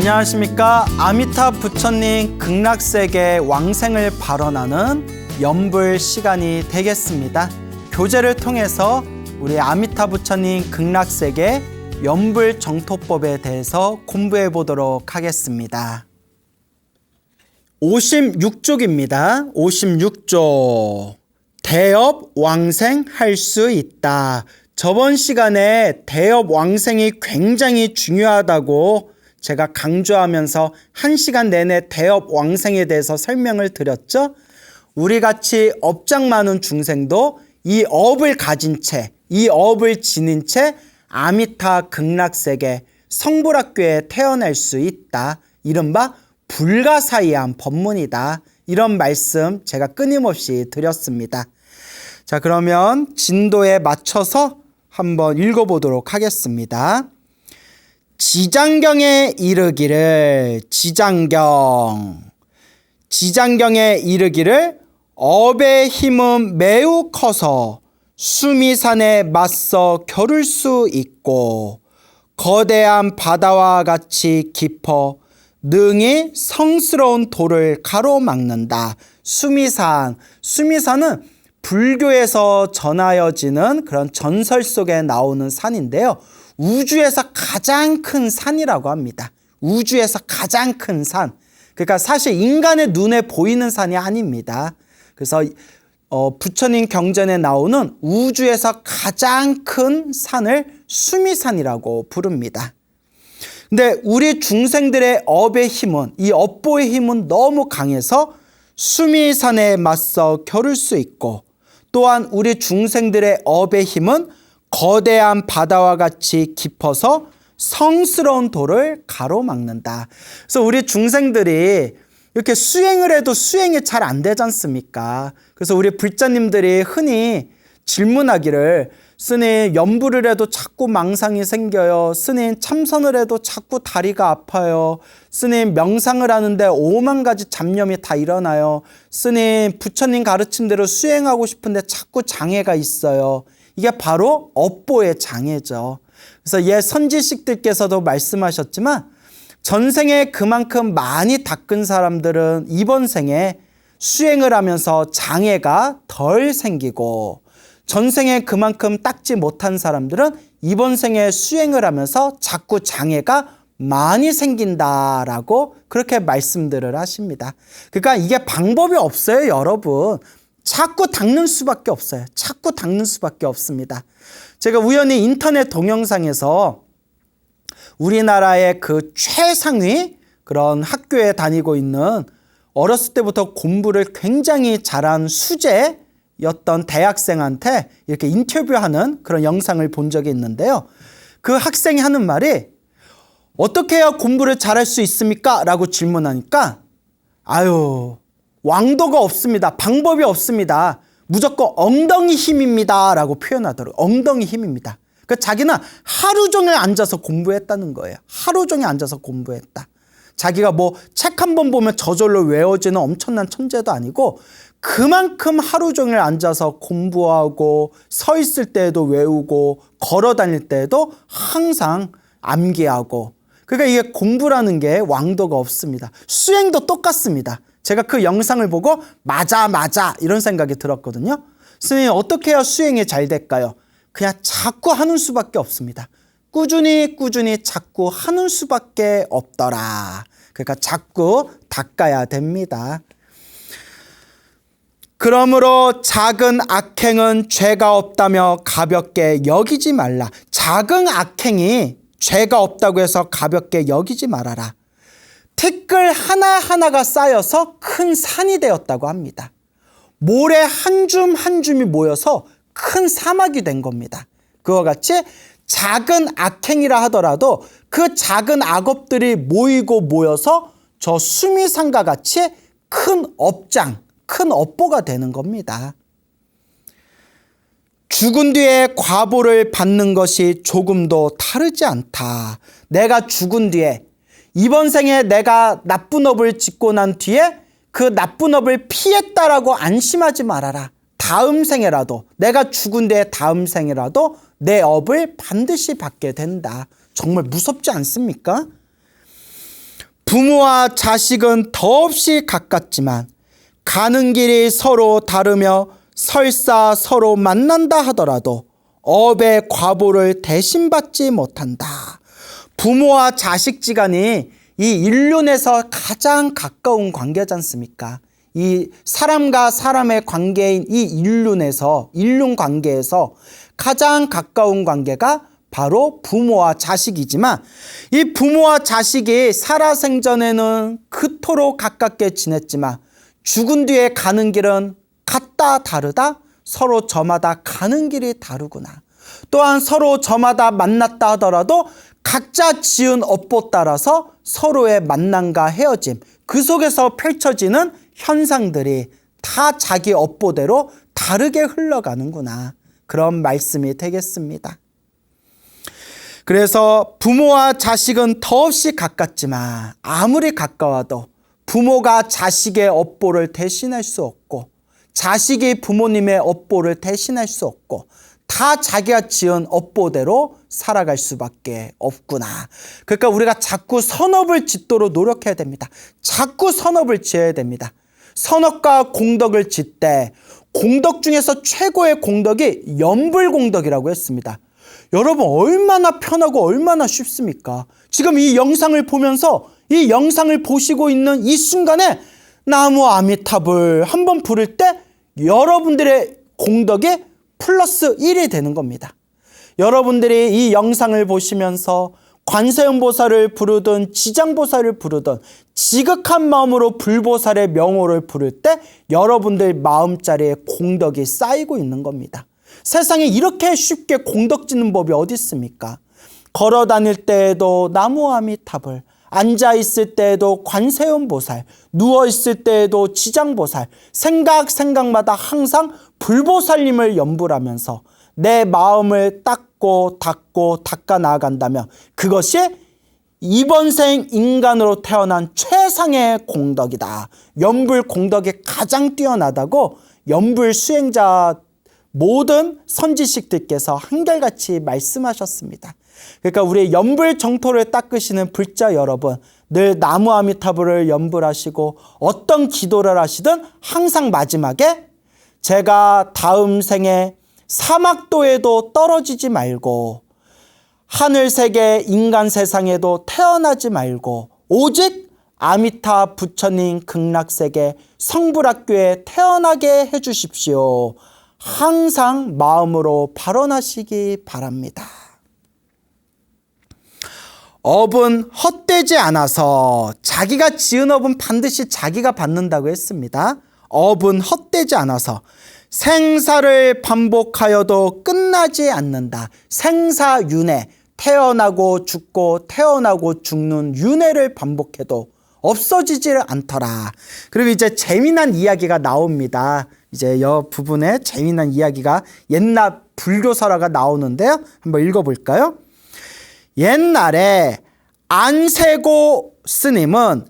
안녕하십니까. 아미타 부처님 극락세계 왕생을 발언하는 연불 시간이 되겠습니다. 교재를 통해서 우리 아미타 부처님 극락세계 연불 정토법에 대해서 공부해 보도록 하겠습니다. 56쪽입니다. 56쪽. 대업 왕생 할 수 있다. 저번 시간에 대업 왕생이 굉장히 중요하다고 제가 강조하면서 1시간 내내 대업 왕생에 대해서 설명을 드렸죠. 우리같이 업장 많은 중생도 이 업을 가진 채, 이 업을 지닌 채 아미타 극락세계 성불학교에 태어날 수 있다. 이른바 불가사의한 법문이다. 이런 말씀 제가 끊임없이 드렸습니다. 자, 그러면 진도에 맞춰서 한번 읽어보도록 하겠습니다. 지장경에 이르기를, 지장경에 이르기를 업의 힘은 매우 커서 수미산에 맞서 겨룰 수 있고 거대한 바다와 같이 깊어 능히 성스러운 돌을 가로막는다. 수미산은 불교에서 전하여지는 그런 전설 속에 나오는 산인데요. 우주에서 가장 큰 산이라고 합니다. 우주에서 가장 큰 산. 그러니까 사실 인간의 눈에 보이는 산이 아닙니다. 그래서 부처님 경전에 나오는 우주에서 가장 큰 산을 수미산이라고 부릅니다. 근데 우리 중생들의 업의 힘은, 이 업보의 힘은 너무 강해서 수미산에 맞서 겨룰 수 있고, 또한 우리 중생들의 업의 힘은 거대한 바다와 같이 깊어서 성스러운 돌을 가로막는다. 그래서 우리 중생들이 이렇게 수행을 해도 수행이 잘 안 되지 않습니까? 그래서 우리 불자님들이 흔히 질문하기를, 스님 연불을 해도 자꾸 망상이 생겨요. 스님 참선을 해도 자꾸 다리가 아파요. 스님 명상을 하는데 5만 가지 잡념이 다 일어나요. 스님 부처님 가르침대로 수행하고 싶은데 자꾸 장애가 있어요. 이게 바로 업보의 장애죠. 그래서 옛 선지식들께서도 말씀하셨지만 전생에 그만큼 많이 닦은 사람들은 이번 생에 수행을 하면서 장애가 덜 생기고, 전생에 그만큼 닦지 못한 사람들은 이번 생에 수행을 하면서 자꾸 장애가 많이 생긴다라고 그렇게 말씀들을 하십니다. 그러니까 이게 방법이 없어요, 여러분. 자꾸 닦는 수밖에 없어요. 자꾸 닦는 수밖에 없습니다. 제가 우연히 인터넷 동영상에서 우리나라의 그 최상위 그런 학교에 다니고 있는, 어렸을 때부터 공부를 굉장히 잘한 수재였던 대학생한테 이렇게 인터뷰하는 그런 영상을 본 적이 있는데요. 그 학생이 하는 말이, 어떻게 해야 공부를 잘할 수 있습니까? 라고 질문하니까, 왕도가 없습니다. 방법이 없습니다. 무조건 엉덩이 힘입니다. 라고 표현하더라고요. 엉덩이 힘입니다. 그러니까 자기는 하루 종일 앉아서 공부했다는 거예요. 하루 종일 앉아서 공부했다. 자기가 뭐 책 한 번 보면 저절로 외워지는 엄청난 천재도 아니고, 그만큼 하루 종일 앉아서 공부하고, 서 있을 때에도 외우고, 걸어 다닐 때에도 항상 암기하고. 그러니까 이게 공부라는 게 왕도가 없습니다. 수행도 똑같습니다. 제가 그 영상을 보고 맞아 이런 생각이 들었거든요. 스님, 어떻게 해야 수행이 잘 될까요? 그냥 자꾸 하는 수밖에 없습니다. 꾸준히 자꾸 하는 수밖에 없더라. 그러니까 자꾸 닦아야 됩니다. 그러므로 작은 악행은 죄가 없다며 가볍게 여기지 말라. 작은 악행이 죄가 없다고 해서 가볍게 여기지 말아라. 티끌 하나하나가 쌓여서 큰 산이 되었다고 합니다. 모래 한 줌 한 줌이 모여서 큰 사막이 된 겁니다. 그와 같이 작은 악행이라 하더라도 그 작은 악업들이 모이고 모여서 저 수미산과 같이 큰 업장, 큰 업보가 되는 겁니다. 죽은 뒤에 과보를 받는 것이 조금도 다르지 않다. 내가 죽은 뒤에, 이번 생에 내가 나쁜 업을 짓고 난 뒤에 그 나쁜 업을 피했다라고 안심하지 말아라. 다음 생에라도, 내가 죽은 뒤에 다음 생에라도 내 업을 반드시 받게 된다. 정말 무섭지 않습니까? 부모와 자식은 더없이 가깝지만 가는 길이 서로 다르며 설사 서로 만난다 하더라도 업의 과보를 대신받지 못한다. 부모와 자식지간이 이 인륜에서 가장 가까운 관계지 않습니까? 이 사람과 사람의 관계인 이 인륜 관계에서 가장 가까운 관계가 바로 부모와 자식이지만, 이 부모와 자식이 살아생전에는 그토록 가깝게 지냈지만 죽은 뒤에 가는 길은 같다 다르다? 서로 저마다 가는 길이 다르구나. 또한 서로 저마다 만났다 하더라도 각자 지은 업보 따라서 서로의 만남과 헤어짐, 그 속에서 펼쳐지는 현상들이 다 자기 업보대로 다르게 흘러가는구나. 그런 말씀이 되겠습니다. 그래서 부모와 자식은 더없이 가깝지만 아무리 가까워도 부모가 자식의 업보를 대신할 수 없고 자식이 부모님의 업보를 대신할 수 없고 다 자기가 지은 업보대로 살아갈 수밖에 없구나. 그러니까 우리가 자꾸 선업을 짓도록 노력해야 됩니다. 자꾸 선업을 지어야 됩니다. 선업과 공덕을 짓되 공덕 중에서 최고의 공덕이 연불공덕이라고 했습니다. 여러분, 얼마나 편하고 얼마나 쉽습니까? 지금 이 영상을 보면서 이 영상을 보시고 있는 이 순간에 나무 아미타불 한번 부를 때 여러분들의 공덕이 플러스 1이 되는 겁니다. 여러분들이 이 영상을 보시면서 관세음보살을 부르든 지장보살을 부르든 지극한 마음으로 불보살의 명호를 부를 때 여러분들 마음자리에 공덕이 쌓이고 있는 겁니다. 세상에 이렇게 쉽게 공덕 짓는 법이 어디 있습니까? 걸어 다닐 때에도 나무 아미타불, 앉아 있을 때에도 관세음보살, 누워 있을 때에도 지장보살, 생각마다 항상 불보살님을 연불하면서 내 마음을 닦고 닦아 나아간다면 그것이 이번 생 인간으로 태어난 최상의 공덕이다. 연불 공덕이 가장 뛰어나다고 연불 수행자 모든 선지식들께서 한결같이 말씀하셨습니다. 그러니까 우리 연불 정토를 닦으시는 불자 여러분, 늘 나무 아미타불을 연불하시고 어떤 기도를 하시든 항상 마지막에 제가 다음 생에 사막도에도 떨어지지 말고 하늘세계 인간 세상에도 태어나지 말고 오직 아미타 부처님 극락세계 성불학교에 태어나게 해주십시오. 항상 마음으로 발언하시기 바랍니다. 업은 헛되지 않아서, 자기가 지은 업은 반드시 자기가 받는다고 했습니다. 업은 헛되지 않아서 생사를 반복하여도 끝나지 않는다. 생사윤회, 태어나고 죽고 태어나고 죽는 윤회를 반복해도 없어지질 않더라. 그리고 이제 재미난 이야기가 나옵니다. 이제 이 부분에 재미난 이야기가 옛날 불교설화가 나오는데요. 한번 읽어볼까요? 옛날에 안세고 스님은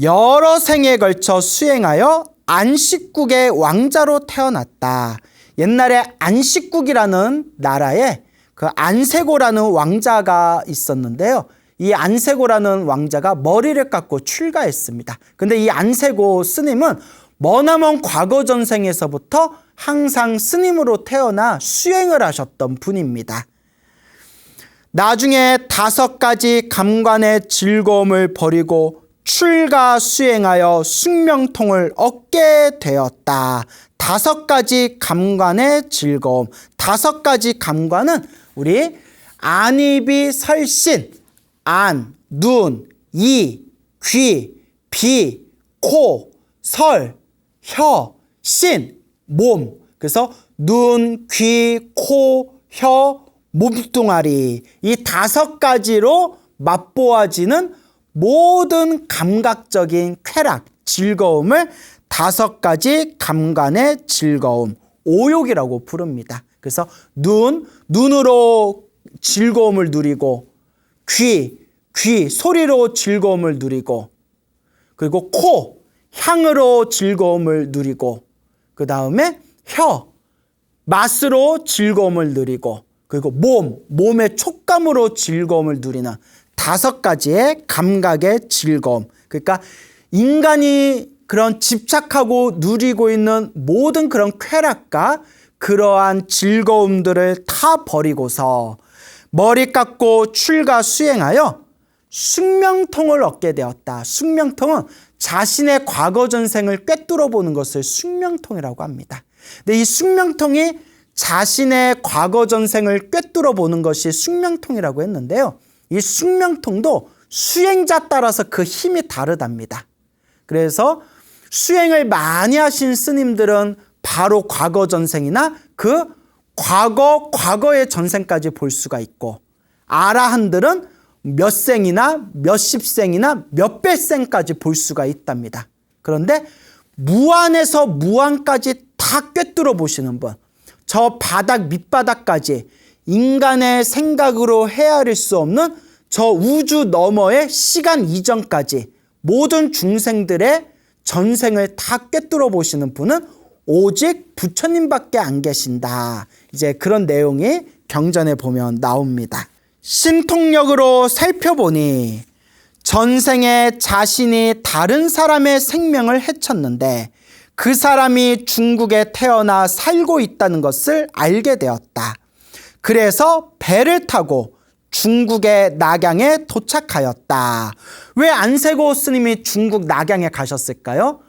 여러 생에 걸쳐 수행하여 안식국의 왕자로 태어났다. 옛날에 안식국이라는 나라에 그 안세고라는 왕자가 있었는데요. 이 안세고라는 왕자가 머리를 깎고 출가했습니다. 근데 이 안세고 스님은 머나먼 과거 전생에서부터 항상 스님으로 태어나 수행을 하셨던 분입니다. 나중에 5가지 감관의 즐거움을 버리고 출가 수행하여 숙명통을 얻게 되었다. 5가지 감관의 즐거움. 5가지 감관은 우리 안입이 설신, 안, 눈, 이, 귀, 비, 코, 설, 혀, 신, 몸. 그래서 눈, 귀, 코, 혀, 몸뚱아리, 이 5가지로 맛보아지는 모든 감각적인 쾌락, 즐거움을 5가지 감관의 즐거움, 오욕이라고 부릅니다. 그래서 눈으로 즐거움을 누리고, 귀, 소리로 즐거움을 누리고, 그리고 코, 향으로 즐거움을 누리고, 그 다음에 혀, 맛으로 즐거움을 누리고, 그리고 몸의 촉감으로 즐거움을 누리는 5가지의 감각의 즐거움. 그러니까 인간이 그런 집착하고 누리고 있는 모든 그런 쾌락과 그러한 즐거움들을 다 버리고서 머리 깎고 출가 수행하여 숙명통을 얻게 되었다. 숙명통은 자신의 과거 전생을 꿰뚫어 보는 것을 숙명통이라고 합니다. 근데 이 숙명통이 자신의 과거 전생을 꿰뚫어 보는 것이 숙명통이라고 했는데요. 이 숙명통도 수행자 따라서 그 힘이 다르답니다. 그래서 수행을 많이 하신 스님들은 바로 과거 전생이나 그 과거의 전생까지 볼 수가 있고, 아라한들은 몇 생이나 몇십 생이나 몇백 생까지 볼 수가 있답니다. 그런데 무한에서 무한까지 다 꿰뚫어 보시는 분, 저 바닥 밑바닥까지 인간의 생각으로 헤아릴 수 없는 저 우주 너머의 시간 이전까지 모든 중생들의 전생을 다 꿰뚫어 보시는 분은 오직 부처님밖에 안 계신다. 이제 그런 내용이 경전에 보면 나옵니다. 신통력으로 살펴보니 전생에 자신이 다른 사람의 생명을 해쳤는데 그 사람이 중국에 태어나 살고 있다는 것을 알게 되었다. 그래서 배를 타고 중국의 낙양에 도착하였다. 왜 안세고 스님이 중국 낙양에 가셨을까요?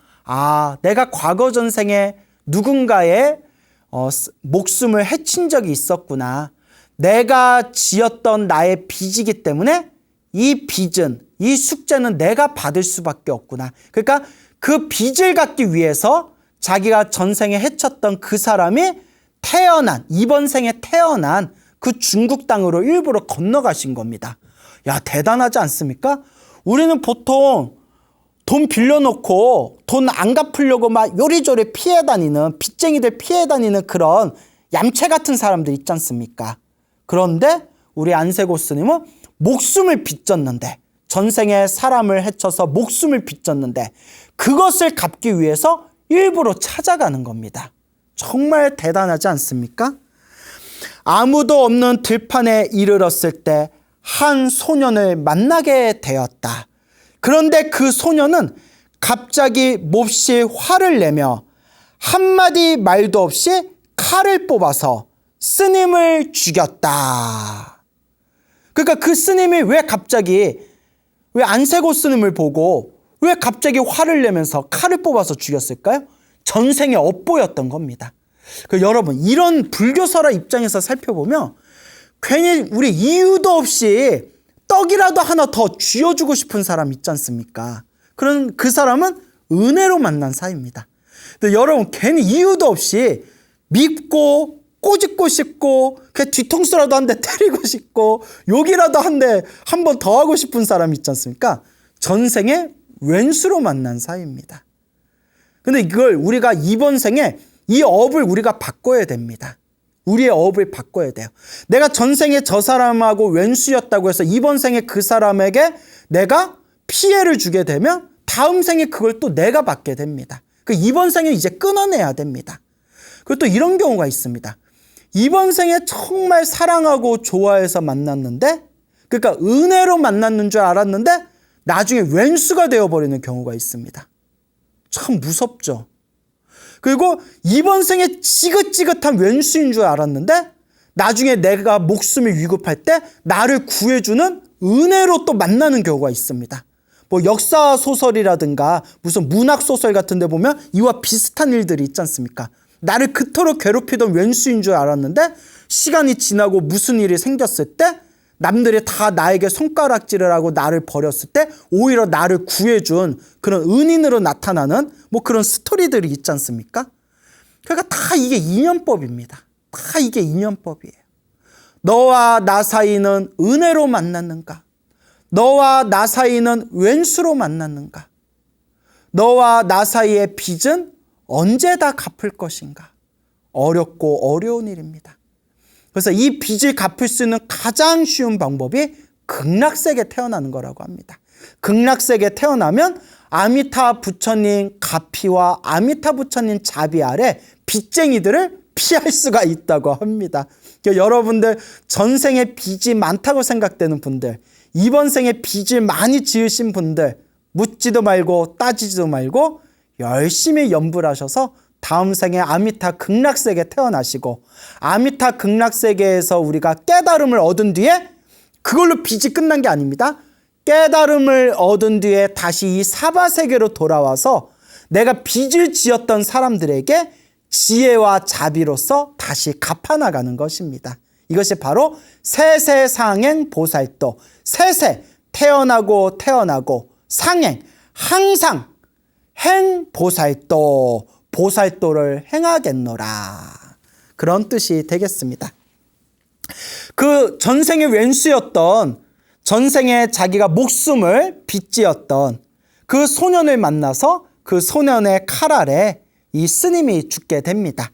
내가 과거 전생에 누군가의 목숨을 해친 적이 있었구나. 내가 지었던 나의 빚이기 때문에 이 빚은, 이 숙제는 내가 받을 수밖에 없구나. 그러니까 그 빚을 갚기 위해서 자기가 전생에 해쳤던 그 사람이 이번 생에 태어난 그 중국 땅으로 일부러 건너가신 겁니다. 야, 대단하지 않습니까? 우리는 보통 돈 빌려놓고 돈 안 갚으려고 막 요리조리 피해 다니는, 빚쟁이들 피해 다니는 그런 얌체 같은 사람들 있지 않습니까? 그런데 우리 안세고 스님은 목숨을 빚졌는데, 전생에 사람을 해쳐서 목숨을 빚졌는데 그것을 갚기 위해서 일부러 찾아가는 겁니다. 정말 대단하지 않습니까? 아무도 없는 들판에 이르렀을 때 한 소년을 만나게 되었다. 그런데 그 소년은 갑자기 몹시 화를 내며 한마디 말도 없이 칼을 뽑아서 스님을 죽였다. 그러니까 그 스님이 왜 안세고 스님을 보고 왜 갑자기 화를 내면서 칼을 뽑아서 죽였을까요? 전생에 업보였던 겁니다. 여러분, 이런 불교설화 입장에서 살펴보면 괜히 우리 이유도 없이 떡이라도 하나 더 쥐어주고 싶은 사람 있지 않습니까? 그런 그 사람은 은혜로 만난 사이입니다. 근데 여러분, 괜히 이유도 없이 밉고 꼬집고 싶고 그 뒤통수라도 한 대 때리고 싶고 욕이라도 한 번 더 하고 싶은 사람 있지 않습니까? 전생에 왼수로 만난 사이입니다. 근데 이걸 우리가 이번 생에 이 업을 우리가 바꿔야 됩니다. 우리의 업을 바꿔야 돼요. 내가 전생에 저 사람하고 왼수였다고 해서 이번 생에 그 사람에게 내가 피해를 주게 되면 다음 생에 그걸 또 내가 받게 됩니다. 이번 생에 이제 끊어내야 됩니다. 그리고 또 이런 경우가 있습니다. 이번 생에 정말 사랑하고 좋아해서 만났는데, 그러니까 은혜로 만났는 줄 알았는데 나중에 왼수가 되어버리는 경우가 있습니다. 참 무섭죠. 그리고 이번 생에 지긋지긋한 왼수인 줄 알았는데 나중에 내가 목숨이 위급할 때 나를 구해주는 은혜로 또 만나는 경우가 있습니다. 역사 소설이라든가 무슨 문학 소설 같은 데 보면 이와 비슷한 일들이 있지 않습니까? 나를 그토록 괴롭히던 왼수인 줄 알았는데 시간이 지나고 무슨 일이 생겼을 때 남들이 다 나에게 손가락질을 하고 나를 버렸을 때 오히려 나를 구해준 그런 은인으로 나타나는 그런 스토리들이 있지 않습니까? 그러니까 다 이게 인연법입니다. 다 이게 인연법이에요. 너와 나 사이는 은혜로 만났는가? 너와 나 사이는 왼수로 만났는가? 너와 나 사이의 빚은 언제 다 갚을 것인가? 어렵고 어려운 일입니다. 그래서 이 빚을 갚을 수 있는 가장 쉬운 방법이 극락세계에 태어나는 거라고 합니다. 극락세계에 태어나면 아미타 부처님 가피와 아미타 부처님 자비 아래 빚쟁이들을 피할 수가 있다고 합니다. 그러니까 여러분들 전생에 빚이 많다고 생각되는 분들, 이번 생에 빚을 많이 지으신 분들, 묻지도 말고 따지지도 말고 열심히 연부를 하셔서 다음 생에 아미타 극락세계 태어나시고, 아미타 극락세계에서 우리가 깨달음을 얻은 뒤에 그걸로 빚이 끝난 게 아닙니다. 깨달음을 얻은 뒤에 다시 이 사바세계로 돌아와서 내가 빚을 지었던 사람들에게 지혜와 자비로서 다시 갚아나가는 것입니다. 이것이 바로 세세상행 보살도, 세세 태어나고 상행 항상 행 보살도, 보살도를 행하겠노라, 그런 뜻이 되겠습니다. 그 전생의 왼수였던, 전생에 자기가 목숨을 빚지었던 그 소년을 만나서 그 소년의 칼 아래 이 스님이 죽게 됩니다.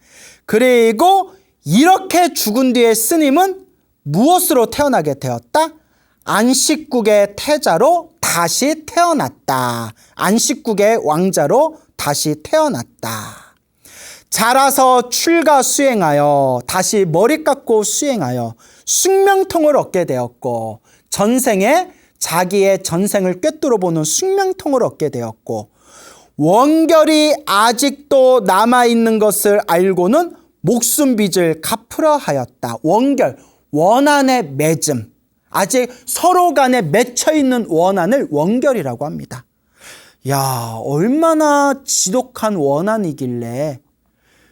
그리고 이렇게 죽은 뒤에 스님은 무엇으로 태어나게 되었다? 안식국의 태자로 다시 태어났다. 안식국의 왕자로 다시 태어났다. 자라서 출가 수행하여 다시 머리 깎고 수행하여 숙명통을 얻게 되었고, 전생에 자기의 전생을 꿰뚫어 보는 숙명통을 얻게 되었고, 원결이 아직도 남아있는 것을 알고는 목숨빚을 갚으려 하였다. 원결, 원한의 맺음, 아직 서로 간에 맺혀있는 원한을 원결이라고 합니다. 야, 얼마나 지독한 원한이길래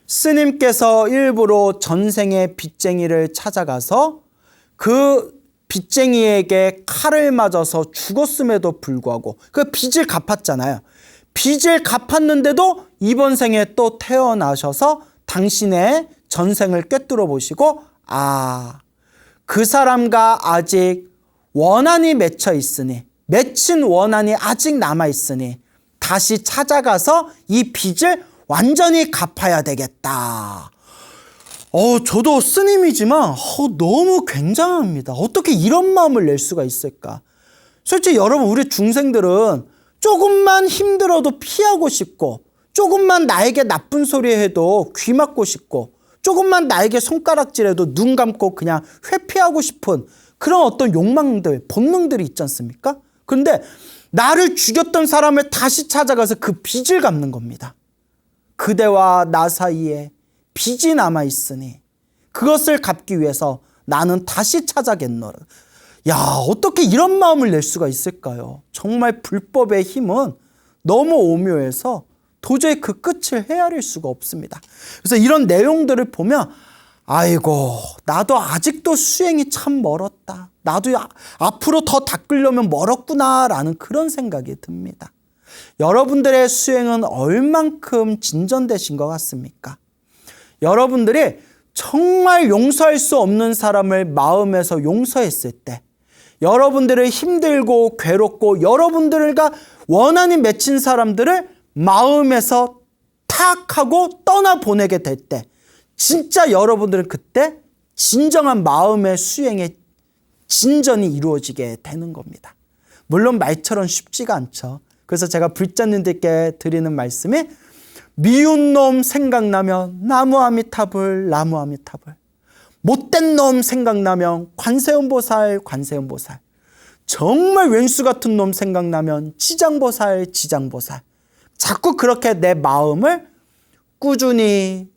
스님께서 일부러 전생의 빚쟁이를 찾아가서 그 빚쟁이에게 칼을 맞아서 죽었음에도 불구하고 그 빚을 갚았잖아요. 빚을 갚았는데도 이번 생에 또 태어나셔서 당신의 전생을 꿰뚫어 보시고, 그 사람과 아직 원한이 맺혀 있으니, 맺힌 원한이 아직 남아 있으니 다시 찾아가서 이 빚을 완전히 갚아야 되겠다. 저도 스님이지만 너무 굉장합니다. 어떻게 이런 마음을 낼 수가 있을까? 솔직히 여러분, 우리 중생들은 조금만 힘들어도 피하고 싶고, 조금만 나에게 나쁜 소리 해도 귀 막고 싶고, 조금만 나에게 손가락질해도 눈 감고 그냥 회피하고 싶은 그런 어떤 욕망들, 본능들이 있지 않습니까? 그런데 나를 죽였던 사람을 다시 찾아가서 그 빚을 갚는 겁니다. 그대와 나 사이에 빚이 남아있으니 그것을 갚기 위해서 나는 다시 찾아겠노라. 야, 어떻게 이런 마음을 낼 수가 있을까요? 정말 불법의 힘은 너무 오묘해서 도저히 그 끝을 헤아릴 수가 없습니다. 그래서 이런 내용들을 보면 아이고, 나도 아직도 수행이 참 멀었다. 나도 앞으로 더 닦으려면 멀었구나라는 그런 생각이 듭니다. 여러분들의 수행은 얼만큼 진전되신 것 같습니까? 여러분들이 정말 용서할 수 없는 사람을 마음에서 용서했을 때, 여러분들을 힘들고 괴롭고 여러분들과 원한이 맺힌 사람들을 마음에서 탁 하고 떠나보내게 될 때, 진짜 여러분들은 그때 진정한 마음의 수행의 진전이 이루어지게 되는 겁니다. 물론 말처럼 쉽지가 않죠. 그래서 제가 불자님들께 드리는 말씀이, 미운 놈 생각나면 나무아미타불, 나무아미타불. 못된 놈 생각나면 관세음보살, 관세음보살. 정말 왼수 같은 놈 생각나면 지장보살, 지장보살. 자꾸 그렇게 내 마음을 꾸준히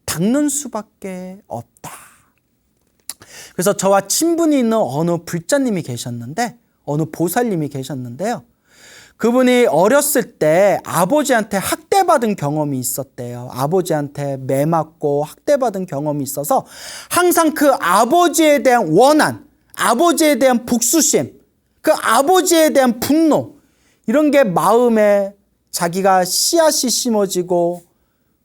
닦는 수밖에 없다. 그래서 저와 친분이 있는 어느 불자님이 계셨는데, 어느 보살님이 계셨는데요. 그분이 어렸을 때 아버지한테 학대받은 경험이 있었대요. 아버지한테 매 맞고 학대받은 경험이 있어서 항상 그 아버지에 대한 원한, 아버지에 대한 복수심, 그 아버지에 대한 분노, 이런 게 마음에 자기가 씨앗이 심어지고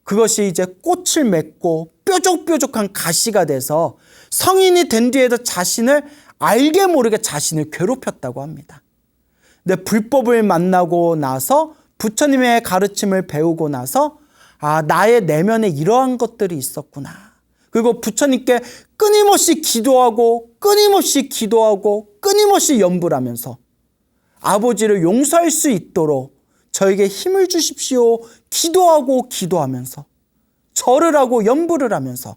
그것이 이제 꽃을 맺고 뾰족뾰족한 가시가 돼서 성인이 된 뒤에도 자신을 알게 모르게 자신을 괴롭혔다고 합니다. 근데 불법을 만나고 나서 부처님의 가르침을 배우고 나서 나의 내면에 이러한 것들이 있었구나. 그리고 부처님께 끊임없이 기도하고 끊임없이 연부를 하면서 아버지를 용서할 수 있도록 저에게 힘을 주십시오. 기도하면서 절을 하고 연부를 하면서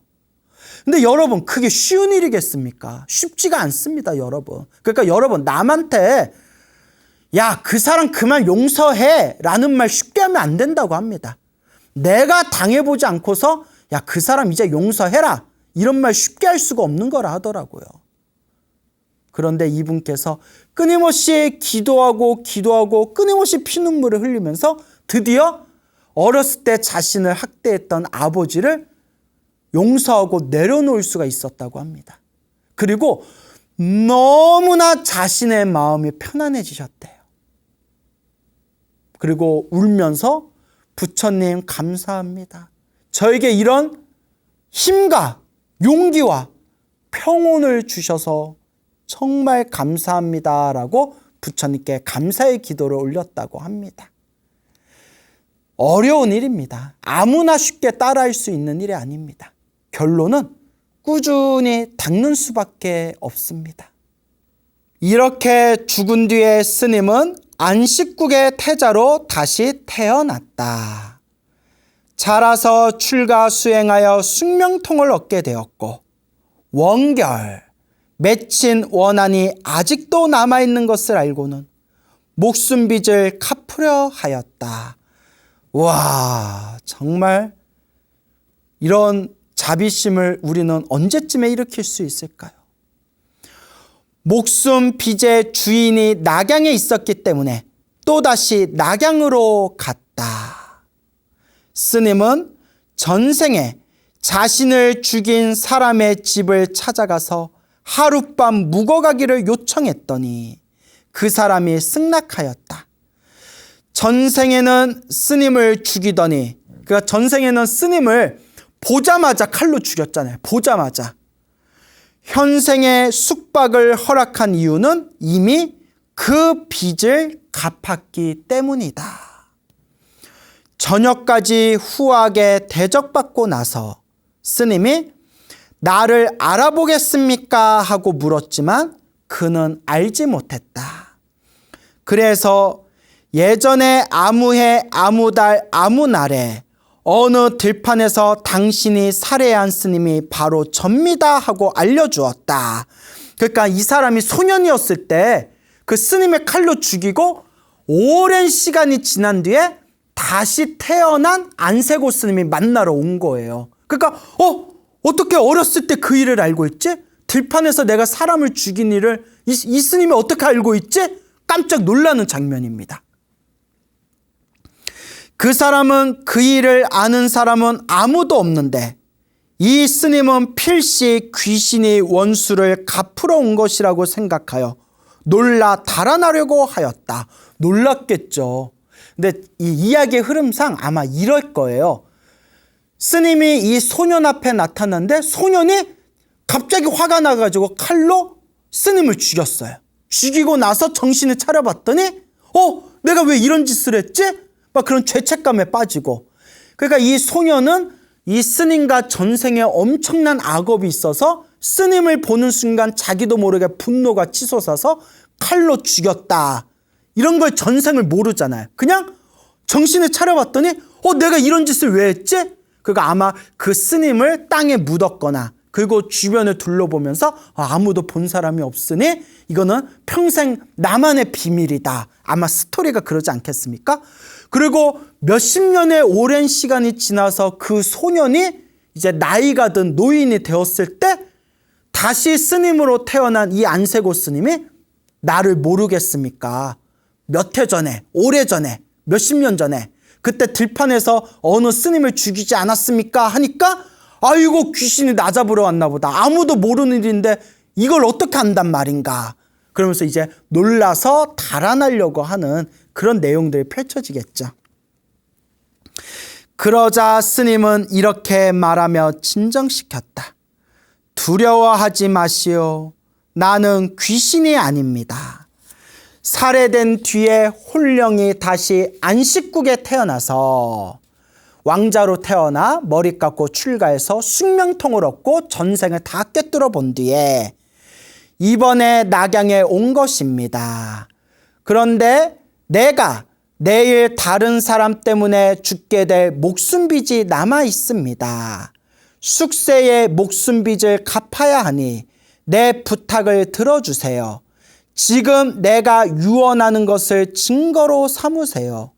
근데 여러분, 그게 쉬운 일이겠습니까? 쉽지가 않습니다, 여러분. 그러니까 여러분, 남한테 야, 그 사람 그만 용서해 라는 말 쉽게 하면 안 된다고 합니다. 내가 당해보지 않고서 야, 그 사람 이제 용서해라 이런 말 쉽게 할 수가 없는 거라 하더라고요. 그런데 이분께서 끊임없이 기도하고 끊임없이 피눈물을 흘리면서 드디어 어렸을 때 자신을 학대했던 아버지를 용서하고 내려놓을 수가 있었다고 합니다. 그리고 너무나 자신의 마음이 편안해지셨대요. 그리고 울면서 부처님 감사합니다. 저에게 이런 힘과 용기와 평온을 주셔서 정말 감사합니다라고 부처님께 감사의 기도를 올렸다고 합니다. 어려운 일입니다. 아무나 쉽게 따라할 수 있는 일이 아닙니다. 결론은 꾸준히 닦는 수밖에 없습니다. 이렇게 죽은 뒤에 스님은 안식국의 태자로 다시 태어났다. 자라서 출가 수행하여 숙명통을 얻게 되었고 원결, 맺힌 원한이 아직도 남아있는 것을 알고는 목숨빚을 갚으려 하였다. 와, 정말 이런 자비심을 우리는 언제쯤에 일으킬 수 있을까요? 목숨 빚의 주인이 낙양에 있었기 때문에 또다시 낙양으로 갔다. 스님은 전생에 자신을 죽인 사람의 집을 찾아가서 하룻밤 묵어가기를 요청했더니 그 사람이 승낙하였다. 전생에는 스님을 죽이더니, 그러니까 전생에는 스님을 보자마자 칼로 죽였잖아요. 보자마자. 현생에 숙박을 허락한 이유는 이미 그 빚을 갚았기 때문이다. 저녁까지 후하게 대접받고 나서 스님이 나를 알아보겠습니까? 하고 물었지만 그는 알지 못했다. 그래서 예전에 아무 해, 아무 달, 아무 날에 어느 들판에서 당신이 살해한 스님이 바로 접니다 하고 알려주었다. 그러니까 이 사람이 소년이었을 때 그 스님의 칼로 죽이고 오랜 시간이 지난 뒤에 다시 태어난 안세고 스님이 만나러 온 거예요. 그러니까 어떻게 어렸을 때 그 일을 알고 있지? 들판에서 내가 사람을 죽인 일을 이 스님이 어떻게 알고 있지? 깜짝 놀라는 장면입니다. 그 사람은 그 일을 아는 사람은 아무도 없는데 이 스님은 필시 귀신이 원수를 갚으러 온 것이라고 생각하여 놀라 달아나려고 하였다. 놀랐겠죠. 근데 이 이야기의 흐름상 아마 이럴 거예요. 스님이 이 소년 앞에 나타났는데 소년이 갑자기 화가 나가지고 칼로 스님을 죽였어요. 죽이고 나서 정신을 차려봤더니 내가 왜 이런 짓을 했지? 막 그런 죄책감에 빠지고. 그러니까 이 소년은 이 스님과 전생에 엄청난 악업이 있어서 스님을 보는 순간 자기도 모르게 분노가 치솟아서 칼로 죽였다. 이런 걸 전생을 모르잖아요. 그냥 정신을 차려봤더니 내가 이런 짓을 왜 했지? 그러니까 아마 그 스님을 땅에 묻었거나 그리고 주변을 둘러보면서 아무도 본 사람이 없으니 이거는 평생 나만의 비밀이다. 아마 스토리가 그러지 않겠습니까? 그리고 몇십 년의 오랜 시간이 지나서 그 소년이 이제 나이가 든 노인이 되었을 때 다시 스님으로 태어난 이 안세고 스님이 나를 모르겠습니까? 몇 해 전에, 오래전에, 몇십 년 전에 그때 들판에서 어느 스님을 죽이지 않았습니까? 하니까 아이고 귀신이 나 잡으러 왔나 보다. 아무도 모르는 일인데 이걸 어떻게 한단 말인가. 그러면서 이제 놀라서 달아나려고 하는 그런 내용들이 펼쳐지겠죠. 그러자 스님은 이렇게 말하며 진정시켰다. 두려워하지 마시오. 나는 귀신이 아닙니다. 살해된 뒤에 홀령이 다시 안식국에 태어나서 왕자로 태어나 머리 깎고 출가해서 숙명통을 얻고 전생을 다 꿰뚫어 본 뒤에 이번에 낙양에 온 것입니다. 그런데 내가 내일 다른 사람 때문에 죽게 될 목숨빚이 남아 있습니다. 숙세의 목숨빚을 갚아야 하니 내 부탁을 들어주세요. 지금 내가 유언하는 것을 증거로 삼으세요.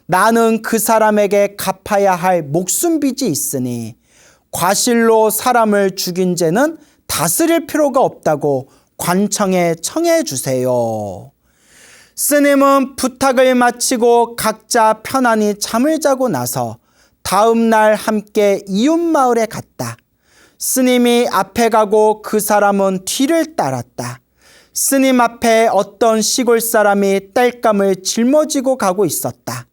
나는 그 사람에게 갚아야 할 목숨빚이 있으니 과실로 사람을 죽인 죄는 다스릴 필요가 없다고 관청에 청해 주세요. 스님은 부탁을 마치고 각자 편안히 잠을 자고 나서 다음 날 함께 이웃마을에 갔다. 스님이 앞에 가고 그 사람은 뒤를 따랐다. 스님 앞에 어떤 시골 사람이 땔감을 짊어지고 가고 있었다.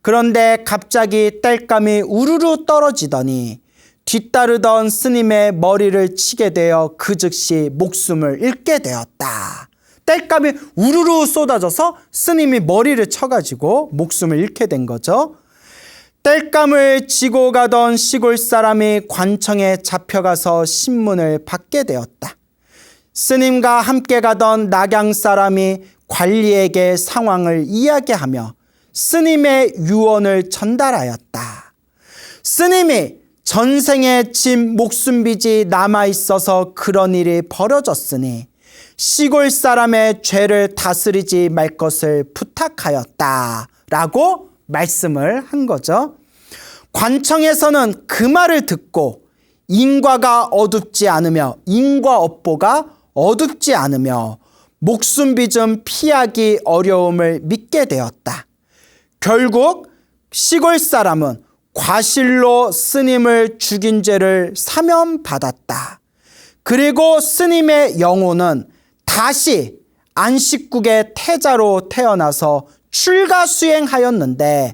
그런데 갑자기 땔감이 우르르 떨어지더니 뒤따르던 스님의 머리를 치게 되어 그 즉시 목숨을 잃게 되었다. 땔감이 우르르 쏟아져서 스님이 머리를 쳐가지고 목숨을 잃게 된 거죠. 땔감을 지고 가던 시골 사람이 관청에 잡혀가서 신문을 받게 되었다. 스님과 함께 가던 낙양 사람이 관리에게 상황을 이야기하며 스님의 유언을 전달하였다. 스님이 전생에 진 목숨빚이 남아있어서 그런 일이 벌어졌으니 시골 사람의 죄를 다스리지 말 것을 부탁하였다 라고 말씀을 한 거죠. 관청에서는 그 말을 듣고 인과가 어둡지 않으며 인과업보가 어둡지 않으며 목숨빚은 피하기 어려움을 믿게 되었다. 결국 시골 사람은 과실로 스님을 죽인 죄를 사면받았다. 그리고 스님의 영혼은 다시 안식국의 태자로 태어나서 출가수행하였는데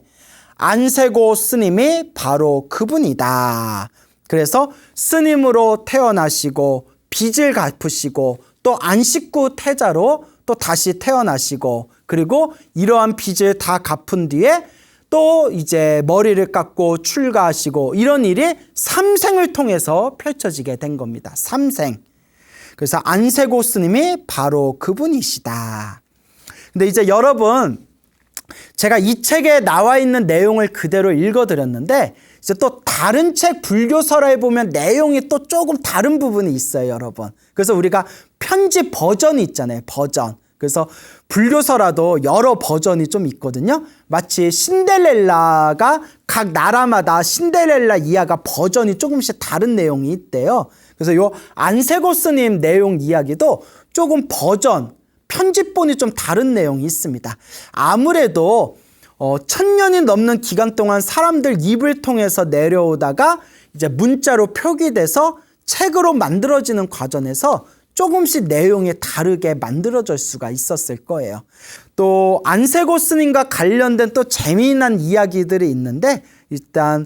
안세고 스님이 바로 그분이다. 그래서 스님으로 태어나시고 빚을 갚으시고 또 안식구 태자로 또 다시 태어나시고 그리고 이러한 빚을 다 갚은 뒤에 또 이제 머리를 깎고 출가하시고 이런 일이 삼생을 통해서 펼쳐지게 된 겁니다. 삼생. 그래서 안세고 스님이 바로 그분이시다. 근데 이제 여러분, 제가 이 책에 나와 있는 내용을 그대로 읽어드렸는데 이제 또 다른 책 불교설화에 보면 내용이 또 조금 다른 부분이 있어요, 여러분. 그래서 우리가 편집 버전이 있잖아요, 버전. 그래서 불교설화도 여러 버전이 좀 있거든요. 마치 신데렐라가 각 나라마다 신데렐라 이야기가 버전이 조금씩 다른 내용이 있대요. 그래서 요 안세고 스님 내용 이야기도 조금 버전, 편집본이 좀 다른 내용이 있습니다. 아무래도 1000년이 넘는 기간 동안 사람들 입을 통해서 내려오다가 이제 문자로 표기돼서 책으로 만들어지는 과정에서 조금씩 내용이 다르게 만들어질 수가 있었을 거예요. 또 안세고 스님과 관련된 또 재미난 이야기들이 있는데 일단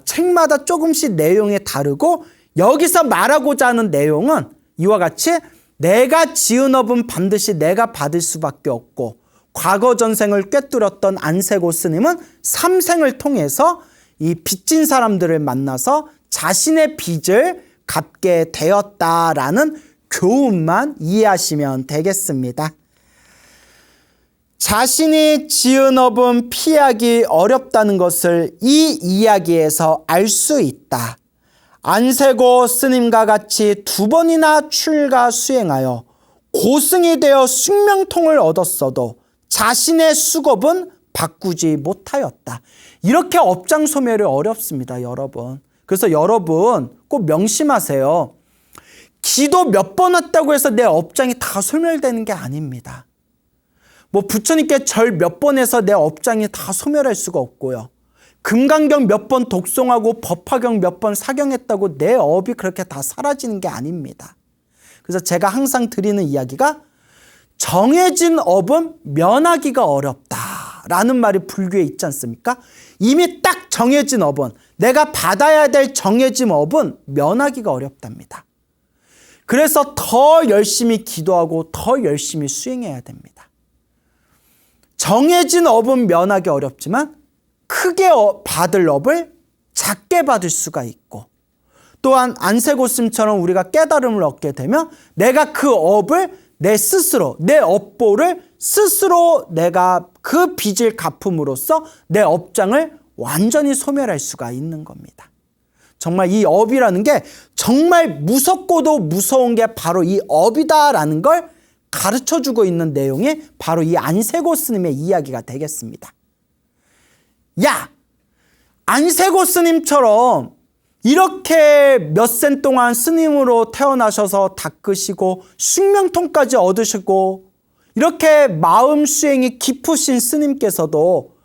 책마다 조금씩 내용이 다르고 여기서 말하고자 하는 내용은 이와 같이 내가 지은 업은 반드시 내가 받을 수밖에 없고 과거 전생을 꿰뚫었던 안세고 스님은 삼생을 통해서 이 빚진 사람들을 만나서 자신의 빚을 갚게 되었다라는 교훈만 이해하시면 되겠습니다. 자신이 지은 업은 피하기 어렵다는 것을 이 이야기에서 알 수 있다. 안세고 스님과 같이 2번이나 출가 수행하여 고승이 되어 숙명통을 얻었어도 자신의 수급은 바꾸지 못하였다. 이렇게 업장 소멸이 어렵습니다, 여러분. 그래서 여러분 꼭 명심하세요. 기도 몇 번 했다고 해서 내 업장이 다 소멸되는 게 아닙니다. 뭐 부처님께 절 몇 번 해서 내 업장이 다 소멸할 수가 없고요. 금강경 몇 번 독송하고 법화경 몇 번 사경했다고 내 업이 그렇게 다 사라지는 게 아닙니다. 그래서 제가 항상 드리는 이야기가 정해진 업은 면하기가 어렵다라는 말이 불교에 있지 않습니까? 이미 딱 정해진 업은 내가 받아야 될 정해진 업은 면하기가 어렵답니다. 그래서 더 열심히 기도하고 더 열심히 수행해야 됩니다. 정해진 업은 면하기 어렵지만 크게 받을 업을 작게 받을 수가 있고 또한 안세고 스님처럼 우리가 깨달음을 얻게 되면 내가 그 업을 내 스스로 내 업보를 스스로 내가 그 빚을 갚음으로써 내 업장을 완전히 소멸할 수가 있는 겁니다. 정말 이 업이라는 게 정말 무섭고도 무서운 게 바로 이 업이다라는 걸 가르쳐주고 있는 내용이 바로 이 안세고 스님의 이야기가 되겠습니다. 야! 안세고 스님처럼 이렇게 몇센 동안 스님으로 태어나셔서 닦으시고 숙명통까지 얻으시고 이렇게 마음 수행이 깊으신 스님께서도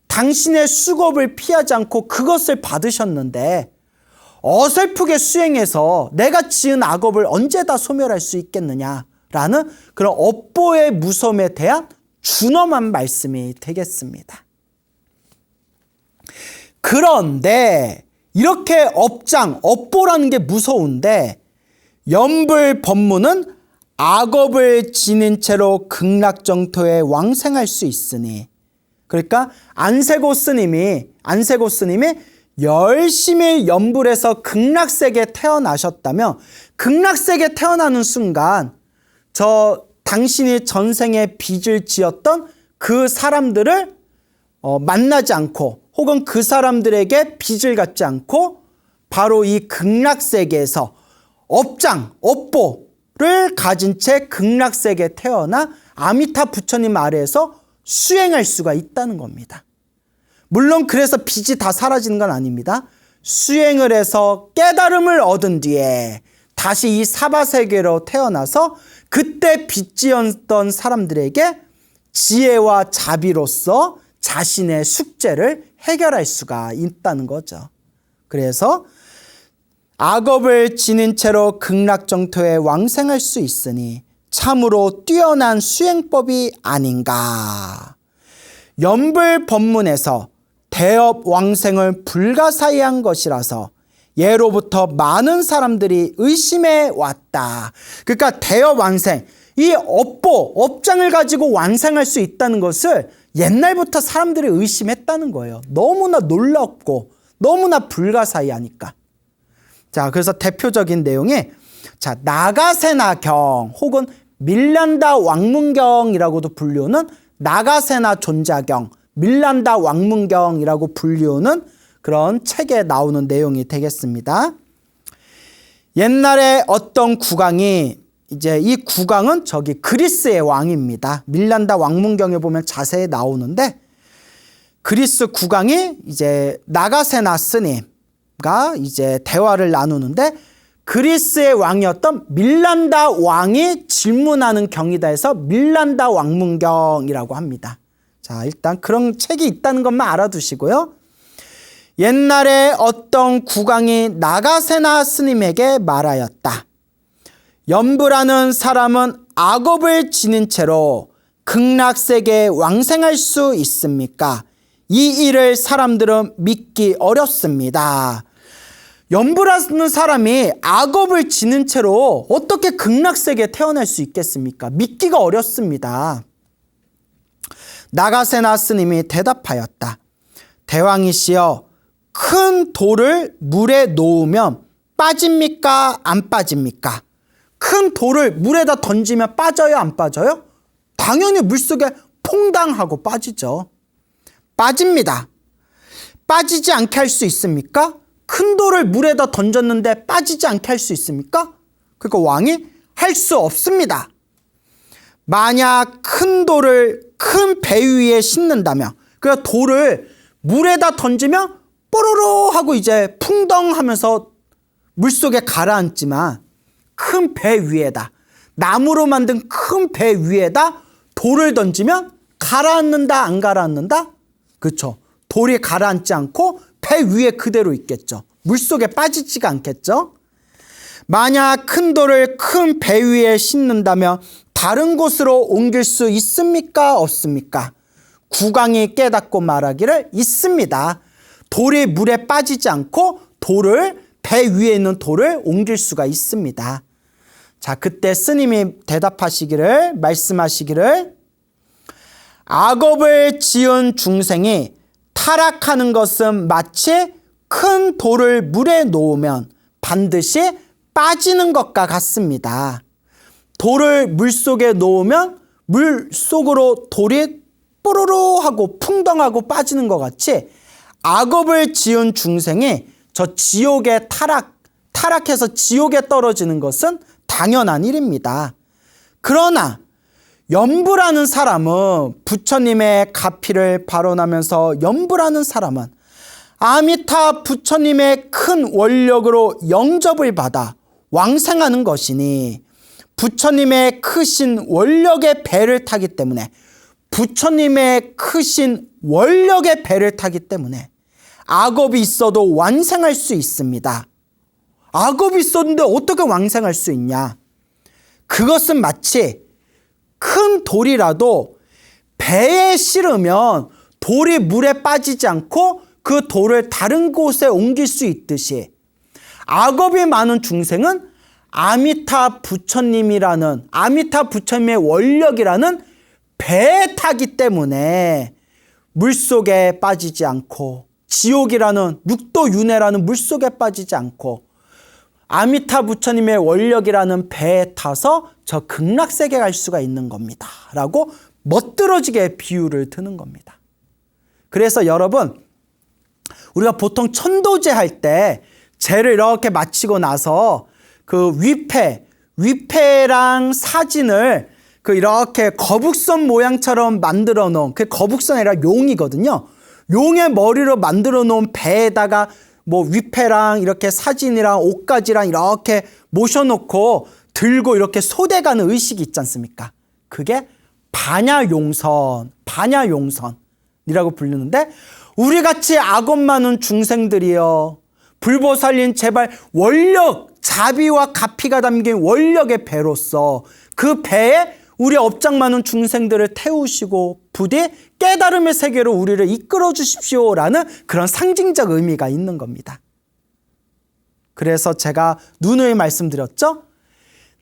당신의 수급을 피하지 않고 그것을 받으셨는데 어설프게 수행해서 내가 지은 악업을 언제 다 소멸할 수 있겠느냐라는 그런 업보의 무서움에 대한 준엄한 말씀이 되겠습니다. 그런데 이렇게 업보라는 게 무서운데 염불 법문은 악업을 지닌 채로 극락정토에 왕생할 수 있으니, 그러니까 안세고 스님이 열심히 염불해서 극락세계에 태어나셨다면 극락세계에 태어나는 순간 당신이 전생에 빚을 지었던 그 사람들을 만나지 않고 혹은 그 사람들에게 빚을 갚지 않고 바로 이 극락세계에서 업보를 가진 채 극락세계에 태어나 아미타 부처님 아래에서 수행할 수가 있다는 겁니다. 물론 그래서 빚이 다 사라지는 건 아닙니다. 수행을 해서 깨달음을 얻은 뒤에 다시 이 사바세계로 태어나서 그때 빚 지었던 사람들에게 지혜와 자비로서 자신의 숙제를 해결할 수가 있다는 거죠. 그래서 악업을 지닌 채로 극락정토에 왕생할 수 있으니 참으로 뛰어난 수행법이 아닌가. 염불 법문에서 대업 왕생을 불가사의한 것이라서 예로부터 많은 사람들이 의심해 왔다. 그러니까 대업 왕생, 이 업장을 가지고 왕생할 수 있다는 것을 옛날부터 사람들이 의심했다는 거예요. 너무나 놀랍고 너무나 불가사의하니까. 자, 그래서 대표적인 내용이 나가세나경 혹은 밀란다 왕문경이라고도 불리우는 나가세나 존자경, 밀란다 왕문경이라고 불리우는 그런 책에 나오는 내용이 되겠습니다. 옛날에 어떤 국왕이 이 국왕은 그리스의 왕입니다. 밀란다 왕문경에 보면 자세히 나오는데 그리스 국왕이 나가세나 스님과 대화를 나누는데 그리스의 왕이었던 밀란다 왕이 질문하는 경이다 해서 밀란다 왕문경이라고 합니다. 자, 일단 그런 책이 있다는 것만 알아두시고요. 옛날에 어떤 국왕이 나가세나 스님에게 말하였다. 염불하는 사람은 악업을 지닌 채로 극락세계에 왕생할 수 있습니까? 이 일을 사람들은 믿기 어렵습니다. 염불하는 사람이 악업을 지닌 채로 어떻게 극락세계에 태어날 수 있겠습니까? 믿기가 어렵습니다. 나가세나 스님이 대답하였다. 대왕이시여, 큰 돌을 물에 놓으면 빠집니까? 안 빠집니까? 큰 돌을 물에다 던지면 빠져요? 안 빠져요? 당연히 물속에 퐁당하고 빠지죠. 빠집니다. 빠지지 않게 할 수 있습니까? 큰 돌을 물에다 던졌는데 빠지지 않게 할 수 있습니까? 그러니까 왕이 할 수 없습니다. 만약 큰 돌을 큰 배 위에 싣는다면, 그러니까 돌을 물에다 던지면 뽀로로 하고 풍덩하면서 물속에 가라앉지만 큰 배 위에다, 나무로 만든 큰 배 위에다 돌을 던지면 가라앉는다, 안 가라앉는다? 그렇죠. 돌이 가라앉지 않고 배 위에 그대로 있겠죠. 물속에 빠지지가 않겠죠. 만약 큰 돌을 큰 배 위에 싣는다면 다른 곳으로 옮길 수 있습니까? 없습니까? 국왕이 깨닫고 말하기를 있습니다. 돌이 물에 빠지지 않고 배 위에 있는 돌을 옮길 수가 있습니다. 자, 그때 스님이 말씀하시기를 악업을 지은 중생이 타락하는 것은 마치 큰 돌을 물에 놓으면 반드시 빠지는 것과 같습니다. 돌을 물속에 놓으면 물속으로 돌이 뽀로로 하고 풍덩하고 빠지는 것 같이 악업을 지은 중생이 저 지옥에 타락해서 지옥에 떨어지는 것은 당연한 일입니다. 그러나 염불하는 사람은, 부처님의 가피를 발언하면서 염불하는 사람은 아미타 부처님의 큰 원력으로 영접을 받아 왕생하는 것이니, 부처님의 크신 원력의 배를 타기 때문에, 부처님의 크신 원력의 배를 타기 때문에 악업이 있어도 완생할 수 있습니다. 악업이 있었는데 어떻게 왕생할 수 있냐? 그것은 마치 큰 돌이라도 배에 실으면 돌이 물에 빠지지 않고 그 돌을 다른 곳에 옮길 수 있듯이, 악업이 많은 중생은 아미타 부처님이라는, 아미타 부처님의 원력이라는 배에 타기 때문에 물속에 빠지지 않고, 지옥이라는 육도윤회라는 물속에 빠지지 않고, 아미타 부처님의 원력이라는 배에 타서 저 극락세계 갈 수가 있는 겁니다 라고 멋들어지게 비유를 드는 겁니다. 그래서 여러분, 우리가 보통 천도제 할 때 제를 이렇게 마치고 나서 그 위패랑 사진을 그 이렇게 거북선 모양처럼 만들어 놓은, 그 거북선이 아니라 용이거든요. 용의 머리로 만들어 놓은 배에다가 뭐 위패랑 이렇게 사진이랑 옷가지랑 이렇게 모셔놓고 들고 이렇게 소대가는 의식이 있지 않습니까? 그게 반야용선이라고 부르는데, 우리같이 악업 많은 중생들이여, 불보살님 제발 원력, 자비와 가피가 담긴 원력의 배로서 그 배에 우리 업장 많은 중생들을 태우시고 부디 깨달음의 세계로 우리를 이끌어 주십시오라는 그런 상징적 의미가 있는 겁니다. 그래서 제가 누누이 말씀드렸죠.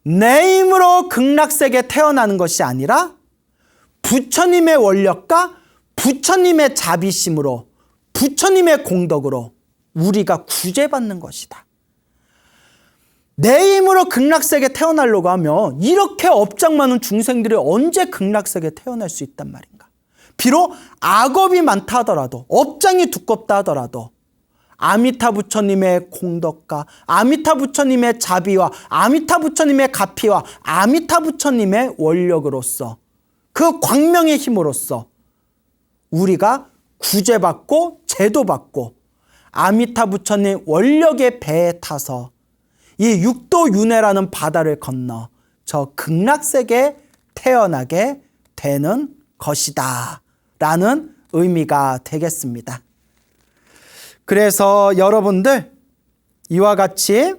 내 힘으로 극락세계에 태어나는 것이 아니라 부처님의 원력과 부처님의 자비심으로, 부처님의 공덕으로 우리가 구제받는 것이다. 내 힘으로 극락세계에 태어나려고 하면 이렇게 업장 많은 중생들이 언제 극락세계에 태어날 수 있단 말인가? 비록 악업이 많다 하더라도, 업장이 두껍다 하더라도 아미타 부처님의 공덕과 아미타 부처님의 자비와 아미타 부처님의 가피와 아미타 부처님의 원력으로서, 그 광명의 힘으로써 우리가 구제받고 제도받고 아미타 부처님 원력의 배에 타서 이 육도윤회라는 바다를 건너 저 극락세계에 태어나게 되는 것이다 라는 의미가 되겠습니다. 그래서 여러분들, 이와 같이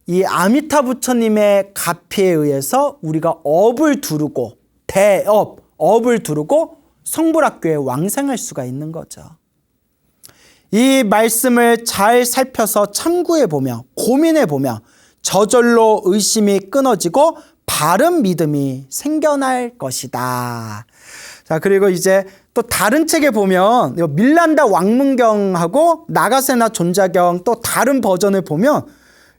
이 아미타 부처님의 가피에 의해서 우리가 업을 두르고, 업을 두르고 성불학교에 왕생할 수가 있는 거죠. 이 말씀을 잘 살펴서 참고해보며 고민해보며 저절로 의심이 끊어지고 바른 믿음이 생겨날 것이다. 자, 그리고 이제 또 다른 책에 보면 밀란다 왕문경하고 나가세나 존자경 또 다른 버전을 보면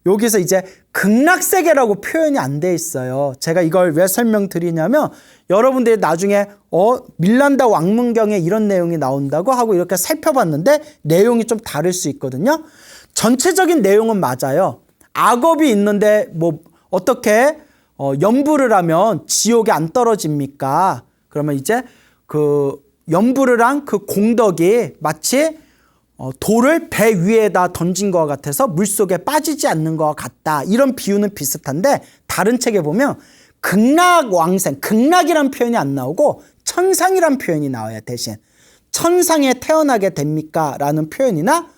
여기서 이제 극락세계라고 표현이 안 돼 있어요. 제가 이걸 왜 설명드리냐면, 여러분들이 나중에 밀란다 왕문경에 이런 내용이 나온다고 하고 이렇게 살펴봤는데 내용이 좀 다를 수 있거든요. 전체적인 내용은 맞아요. 악업이 있는데 뭐 어떻게 염불을 하면 지옥에 안 떨어집니까? 그러면 이제 그 염불을 한 그 공덕이 마치 돌을 배 위에다 던진 것 같아서 물속에 빠지지 않는 것 같다. 이런 비유는 비슷한데, 다른 책에 보면 극락왕생, 극락이란 표현이 안 나오고 천상이란 표현이 나와요. 대신 천상에 태어나게 됩니까? 라는 표현이나,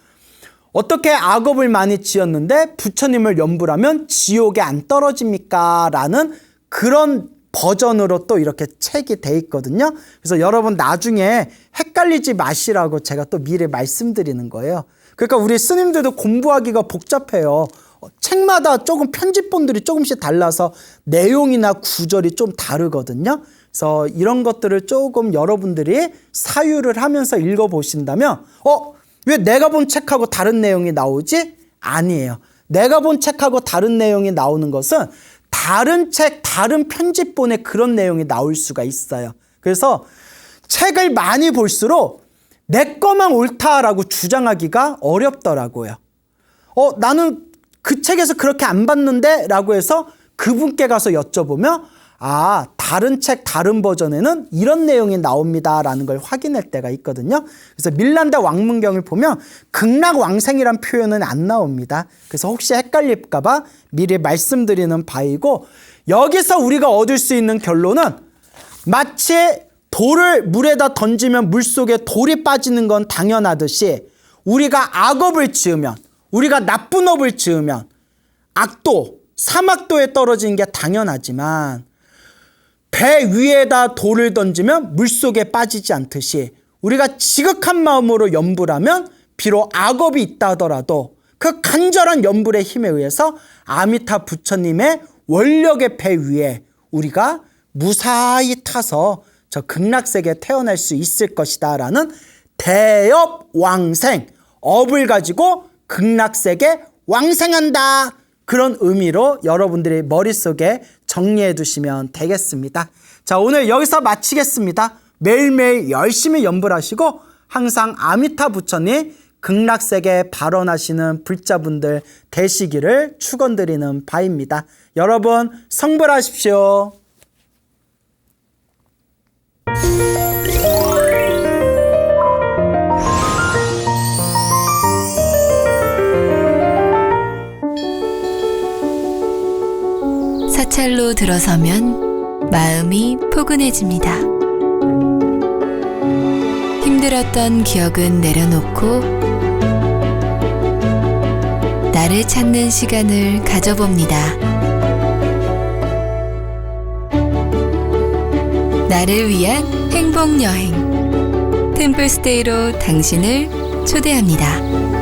어떻게 악업을 많이 지었는데 부처님을 염불하면 지옥에 안 떨어집니까? 라는 그런 버전으로 또 이렇게 책이 돼 있거든요. 그래서 여러분 나중에 헷갈리지 마시라고 제가 또 미리 말씀드리는 거예요. 그러니까 우리 스님들도 공부하기가 복잡해요. 책마다 조금 편집본들이 조금씩 달라서 내용이나 구절이 좀 다르거든요. 그래서 이런 것들을 조금 여러분들이 사유를 하면서 읽어보신다면 왜 내가 본 책하고 다른 내용이 나오지? 아니에요. 내가 본 책하고 다른 내용이 나오는 것은 다른 책, 다른 편집본에 그런 내용이 나올 수가 있어요. 그래서 책을 많이 볼수록 내 거만 옳다라고 주장하기가 어렵더라고요. 나는 그 책에서 그렇게 안 봤는데 라고 해서 그분께 가서 여쭤보면 다른 책 다른 버전에는 이런 내용이 나옵니다 라는 걸 확인할 때가 있거든요. 그래서 밀란다 왕문경을 보면 극락왕생이란 표현은 안 나옵니다. 그래서 혹시 헷갈릴까 봐 미리 말씀드리는 바이고, 여기서 우리가 얻을 수 있는 결론은 마치 돌을 물에다 던지면 물속에 돌이 빠지는 건 당연하듯이 우리가 악업을 지으면, 우리가 나쁜 업을 지으면 악도, 사막도에 떨어지는 게 당연하지만 배 위에다 돌을 던지면 물속에 빠지지 않듯이 우리가 지극한 마음으로 염불하면 비록 악업이 있다 하더라도 그 간절한 염불의 힘에 의해서 아미타 부처님의 원력의 배 위에 우리가 무사히 타서 저 극락세계에 태어날 수 있을 것이다 라는 대업왕생, 업을 가지고 극락세계 왕생한다, 그런 의미로 여러분들이 머릿속에 정리해 두시면 되겠습니다. 자, 오늘 여기서 마치겠습니다. 매일매일 열심히 염불하시고 항상 아미타 부처님 극락세계에 발원하시는 불자분들 되시기를 축원드리는 바입니다. 여러분 성불하십시오. 사찰로 들어서면 마음이 포근해집니다. 힘들었던 기억은 내려놓고 나를 찾는 시간을 가져봅니다. 나를 위한 행복여행 템플스테이로 당신을 초대합니다.